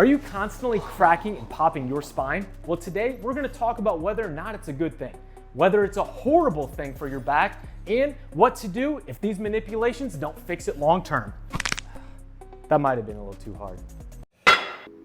Are you constantly cracking and popping your spine? Well, today we're going to talk about whether or not it's a good thing, whether it's a horrible thing for your back, and what to do if these manipulations don't fix it long term. That might have been a little too hard.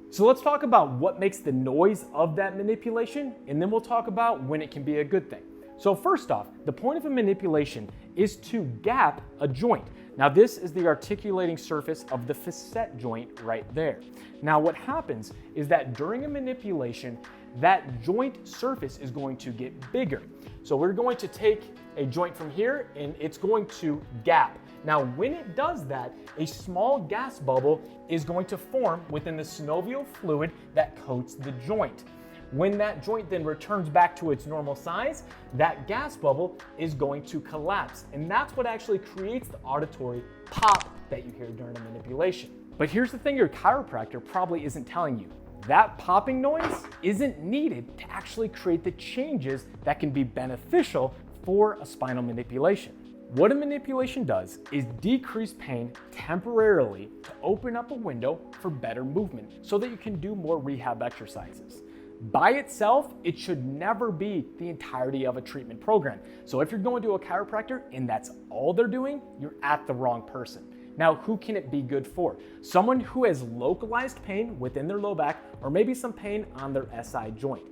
So let's talk about what makes the noise of that manipulation, and then we'll talk about when it can be a good thing. So first off, the point of a manipulation is to gap a joint. Now this is the articulating surface of the facet joint right there. Now what happens is that during a manipulation, that joint surface is going to get bigger. So we're going to take a joint from here and it's going to gap. Now when it does that, a small gas bubble is going to form within the synovial fluid that coats the joint. When that joint then returns back to its normal size, that gas bubble is going to collapse. And that's what actually creates the auditory pop that you hear during a manipulation. But here's the thing your chiropractor probably isn't telling you. That popping noise isn't needed to actually create the changes that can be beneficial for a spinal manipulation. What a manipulation does is decrease pain temporarily to open up a window for better movement so that you can do more rehab exercises. By itself, it should never be the entirety of a treatment program. So if you're going to a chiropractor and that's all they're doing, you're at the wrong person. Now, who can it be good for? Someone who has localized pain within their low back or maybe some pain on their SI joint.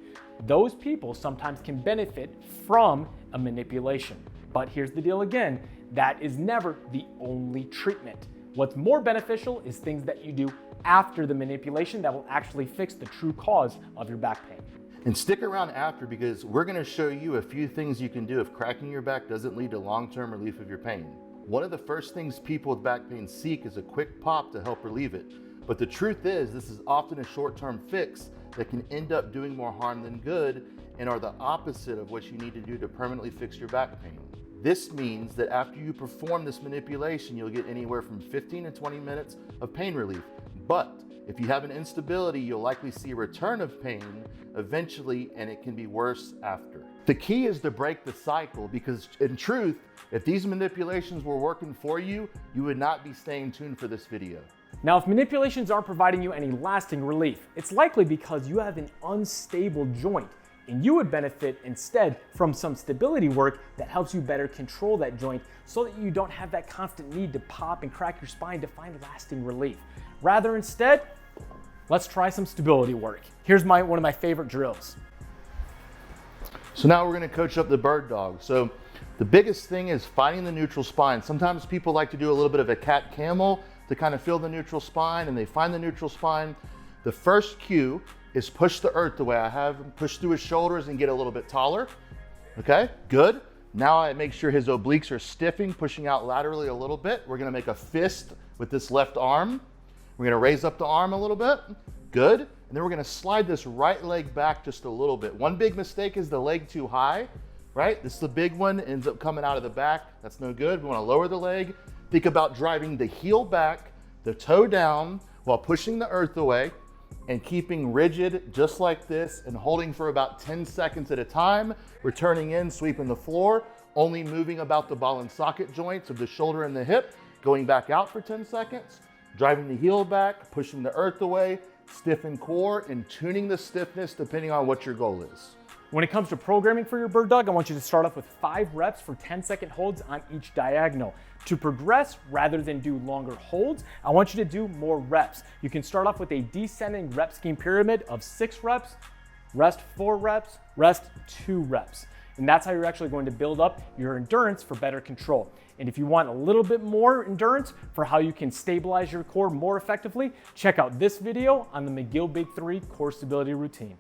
Those people sometimes can benefit from a manipulation. But here's the deal again, that is never the only treatment. What's more beneficial is things that you do after the manipulation that will actually fix the true cause of your back pain. And stick around after because we're going to show you a few things you can do if cracking your back doesn't lead to long-term relief of your pain. One of the first things people with back pain seek is a quick pop to help relieve it. But the truth is, this is often a short-term fix that can end up doing more harm than good and are the opposite of what you need to do to permanently fix your back pain. This means that after you perform this manipulation, you'll get anywhere from 15 to 20 minutes of pain relief. But if you have an instability, you'll likely see a return of pain eventually, and it can be worse after. The key is to break the cycle because in truth, if these manipulations were working for you, you would not be staying tuned for this video. Now, if manipulations aren't providing you any lasting relief, it's likely because you have an unstable joint, and you would benefit instead from some stability work that helps you better control that joint so that you don't have that constant need to pop and crack your spine to find lasting relief. Rather instead, let's try some stability work. Here's one of my favorite drills. So now we're going to coach up the bird dog. So the biggest thing is finding the neutral spine. Sometimes people like to do a little bit of a cat camel to kind of feel the neutral spine, and they find the neutral spine. The first cue is push the earth the way I have him, push through his shoulders and get a little bit taller. Okay, good. Now I make sure his obliques are stiffing, pushing out laterally a little bit. We're gonna make a fist with this left arm. We're gonna raise up the arm a little bit, good. And then we're gonna slide this right leg back just a little bit. One big mistake is the leg too high, right? This is the big one, ends up coming out of the back. That's no good. We wanna lower the leg. Think about driving the heel back, the toe down, while pushing the earth away and keeping rigid just like this and holding for about 10 seconds at a time, returning in, sweeping the floor, only moving about the ball and socket joints of the shoulder and the hip, going back out for 10 seconds, driving the heel back, pushing the earth away, stiffen core, and tuning the stiffness depending on what your goal is. When it comes to programming for your bird dog, I want you to start off with 5 reps for 10-second holds on each diagonal. To progress, rather than do longer holds, I want you to do more reps. You can start off with a descending rep scheme pyramid of 6 reps, rest 4 reps, rest 2 reps. And that's how you're actually going to build up your endurance for better control. And if you want a little bit more endurance for how you can stabilize your core more effectively, check out this video on the McGill Big 3 core stability routine.